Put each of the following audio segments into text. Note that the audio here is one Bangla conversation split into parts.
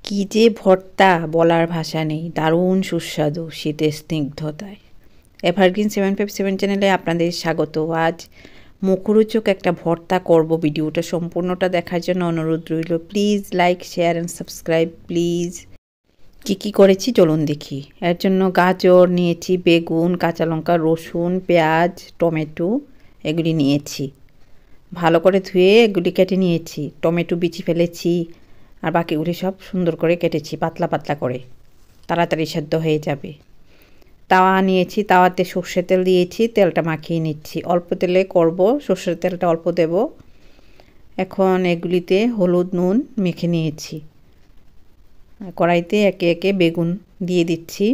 কি যে ভর্তা বলার ভাষা নেই, দারুণ সুস্বাদু শীতের স্নিগ্ধতায়। এভারগ্রিন 757 চ্যানেলে আপনাদের স্বাগত। আজ মুখরোচক একটা ভর্তা করব। ভিডিওটা সম্পূর্ণটা দেখার জন্য অনুরোধ রইল। Please like, share and subscribe please. কি করেছি চলুন দেখি। এর জন্য গাজর নিয়েছি, বেগুন, কাঁচা লঙ্কা, রসুন, পেঁয়াজ, টমেটো এগুলি নিয়েছি। ভালো করে ধুয়ে এগুলি কেটে নিয়েছি। টমেটো বিচি ফেলেছি আর বাকিগুলি সব সুন্দর করে কেটেছি পাতলা পাতলা করে, তাড়াতাড়ি সেদ্ধ হয়ে যাবে। তাওয়া নিয়েছি, তাওয়াতে সর্ষের তেল দিয়েছি, তেলটা মাখিয়ে নিচ্ছি। অল্প তেলে করব, সর্ষের তেলটা অল্প দেব। এখন এগুলিতে হলুদ নুন মেখে নিয়েছি। কড়াইতে একে একে বেগুন দিয়ে দিচ্ছি,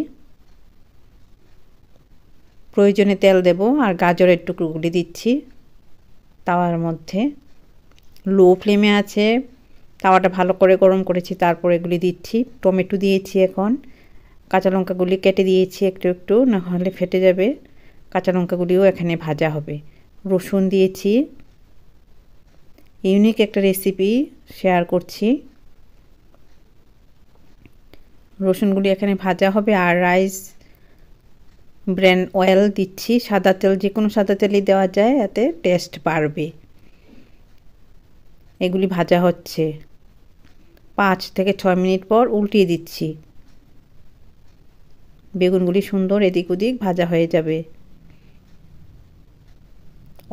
প্রয়োজনে তেল দেব আর গাজরের টুকরোগুলি দিচ্ছি তাওয়ার মধ্যে। লো ফ্লেমে আছে, তাওয়াটা ভালো করে গরম করেছি, তারপর এগুলি দিচ্ছি। টমেটো দিয়েছি, এখন কাঁচা লঙ্কাগুলি কেটে দিয়েছি একটু একটু, না হলে ফেটে যাবে। কাঁচা লঙ্কাগুলিও এখানে ভাজা হবে। রসুন দিয়েছি। ইউনিক একটা রেসিপি শেয়ার করছি। রসুনগুলি এখানে ভাজা হবে আর রাইস ব্র্যান অয়েল দিচ্ছি। সাদা তেল, যে কোনো সাদা তেলই দেওয়া যায়, এতে টেস্ট বাড়বে। এগুলি ভাজা হচ্ছে। 5 থেকে 6 মিনিট পর উল্টিয়ে দিচ্ছি। বেগুনগুলি সুন্দর এদিক ওদিক ভাজা হয়ে যাবে।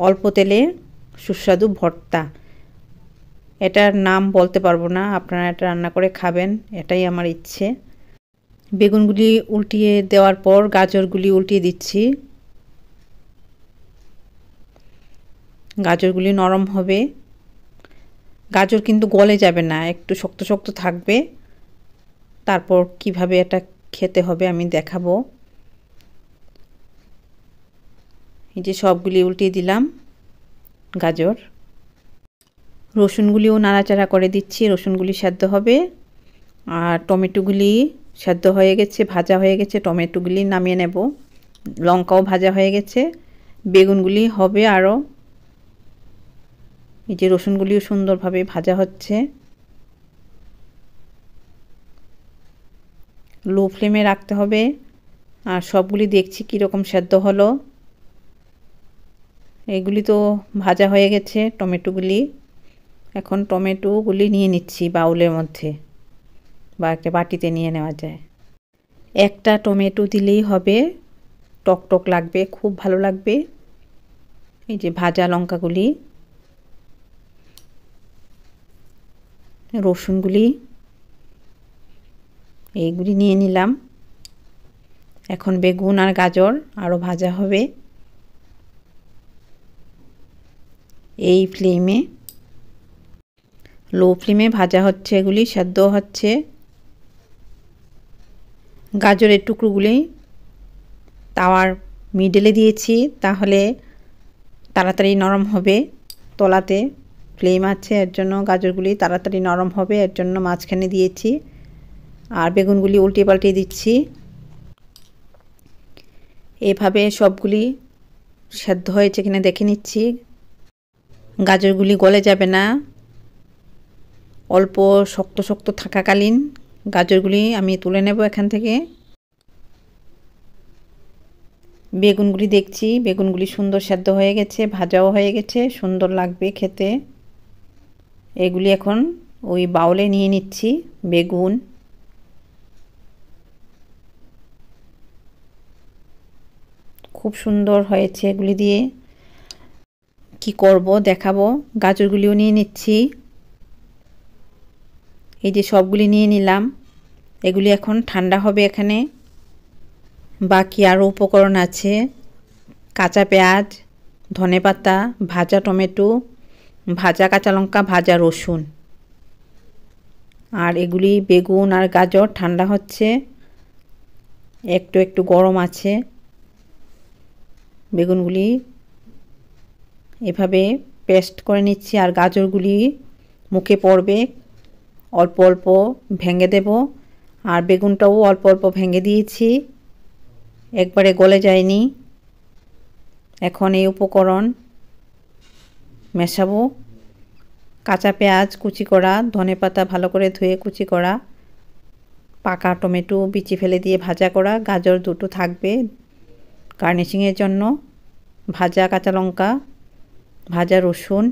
অল্প তেলে সুস্বাদু ভর্তা। এটার নাম বলতে পারবো না, আপনারা এটা রান্না করে খাবেন, এটাই আমার ইচ্ছে। বেগুনগুলি উল্টিয়ে দেওয়ার পর গাজরগুলি উল্টিয়ে দিচ্ছি। গাজরগুলি নরম হবে। গাজর কিন্তু গলে যাবে না, একটু শক্ত শক্ত থাকবে। তারপর কিভাবে এটা খেতে হবে আমি দেখাবো। এই যে সবগুলি উল্টিয়ে দিলাম গাজর। রসুনগুলিও নাড়াচাড়া করে দিচ্ছি, রসুনগুলি সেদ্ধ হবে। আর টমেটোগুলি সেদ্ধ হয়ে গেছে, ভাজা হয়ে গেছে। টমেটোগুলি নামিয়ে নেব। লঙ্কাও ভাজা হয়ে গেছে। বেগুনগুলি হবে আরও। এই যে রসুনগুলিও সুন্দরভাবে ভাজা হচ্ছে। লো ফ্লেমে রাখতে হবে। আর সবগুলি দেখছি কীরকম সেদ্ধ হলো। এগুলি তো ভাজা হয়ে গেছে টমেটোগুলি। এখন টমেটোগুলি নিয়ে নিচ্ছি বাউলের মধ্যে, বা একটা বাটিতে নিয়ে নেওয়া যায়। একটা টমেটো দিলেই হবে, টক টক লাগবে, খুব ভালো লাগবে। এই যে ভাজা লঙ্কাগুলি, রসুনগুলি, এইগুলি নিয়ে নিলাম। এখন বেগুন আর গাজর আরও ভাজা হবে এই ফ্লেমে। লো ফ্লেমে ভাজা হচ্ছে, এগুলি সেদ্ধ হচ্ছে। গাজরের টুকরোগুলি তাওয়ার মিডলে দিয়েছি, তাহলে তাড়াতাড়ি নরম হবে। তলাতে ফ্লেম আছে, এর জন্য গাজরগুলি তাড়াতাড়ি নরম হবে, এর জন্য মাঝখানে দিয়েছি। আর বেগুনগুলি উল্টে পাল্টে দিচ্ছি। এভাবে সবগুলি সেদ্ধ হয়েছে কিনা দেখে নিচ্ছি। গাজরগুলি গলে যাবে না। অল্প শক্ত শক্ত থাকাকালীন গাজরগুলি আমি তুলে নেব এখান থেকে। বেগুনগুলি দেখছি, বেগুনগুলি সুন্দর সেদ্ধ হয়ে গেছে, ভাজাও হয়ে গেছে, সুন্দর লাগবে খেতে। এগুলি এখন ওই বাউলে নিয়ে নিচ্ছি। বেগুন, খুব সুন্দর হয়েছে। এগুলি দিয়ে কি করব দেখাবো। গাজরগুলিও নিয়ে নিচ্ছি। এই যে সবগুলি নিয়ে নিলাম। এগুলি এখন ঠান্ডা হবে এখানে। বাকি আরও উপকরণ আছে। কাঁচা পেঁয়াজ, ধনেপাতা, ভাজা টমেটো, ভাজা কাঁচা লঙ্কা, ভাজা রসুন। আর এগুলি বেগুন আর গাজর ঠান্ডা হচ্ছে, একটু একটু গরম আছে। বেগুনগুলি এভাবে পেস্ট করে নিচ্ছি আর গাজরগুলি মুখে পড়বে, অল্প অল্প ভেঙে দেব। আর বেগুনটাও অল্প অল্প ভেঙে দিয়েছি, একবারে গলে যায়নি। এখন এই উপকরণ মেশাবো। কাঁচা পেঁয়াজ কুচি করা, ধনেপাতা ভালো করে ধুয়ে কুচি করা, পাকা টমেটো বিচি ফেলে দিয়ে ভাজা করা, গাজর দুটো থাকবে গার্নিশিংয়ের জন্য, ভাজা কাঁচা লঙ্কা, ভাজা রসুন।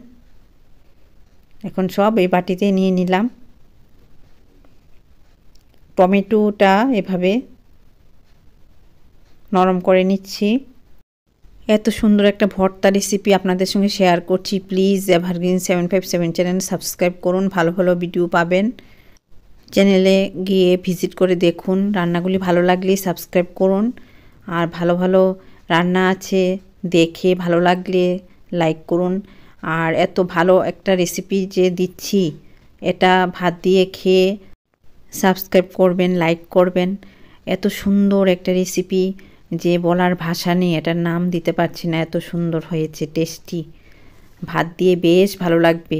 এখন সব এই বাটিতে নিয়ে নিলাম। টমেটোটা এভাবে নরম করে নিচ্ছি। এত সুন্দর একটা ভর্তা রেসিপি আপনাদের সঙ্গে শেয়ার করছি। প্লিজ এভারগ্রিন 757 চ্যানেল সাবস্ক্রাইব করুন, ভালো ভালো ভিডিও পাবেন। চ্যানেলে গিয়ে ভিজিট করে দেখুন, রান্নাগুলি ভালো লাগলে সাবস্ক্রাইব করুন। আর ভালো ভালো রান্না আছে, দেখে ভালো লাগলে লাইক করুন। আর এত ভালো একটা রেসিপি যে দিচ্ছি, এটা ভাত দিয়ে খেয়ে সাবস্ক্রাইব করবেন, লাইক করবেন। এত সুন্দর একটা রেসিপি যে বলার ভাষা নেই, এটার নাম দিতে পারছি না, এত সুন্দর হয়েছে, টেস্টি। ভাত দিয়ে বেশ ভালো লাগবে।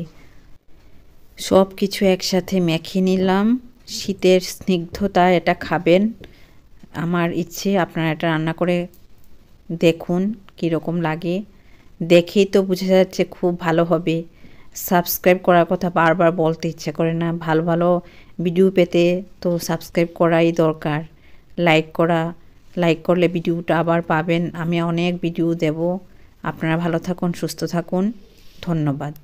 সব কিছু একসাথে মেখে নিলাম। শীতের স্নিগ্ধতা, এটা খাবেন। আমার ইচ্ছে আপনারা এটা রান্না করে দেখুন কীরকম লাগে। দেখেই তো বোঝা যাচ্ছে খুব ভালো হবে। সাবস্ক্রাইব করার কথা বারবার বলতে ইচ্ছে করে না। ভালো ভালো ভিডিও পেতে তো সাবস্ক্রাইব করাই দরকার। লাইক করলে ভিডিওটা আবার পাবেন। আমি অনেক ভিডিও দেব। আপনারা ভালো থাকুন, সুস্থ থাকুন। ধন্যবাদ।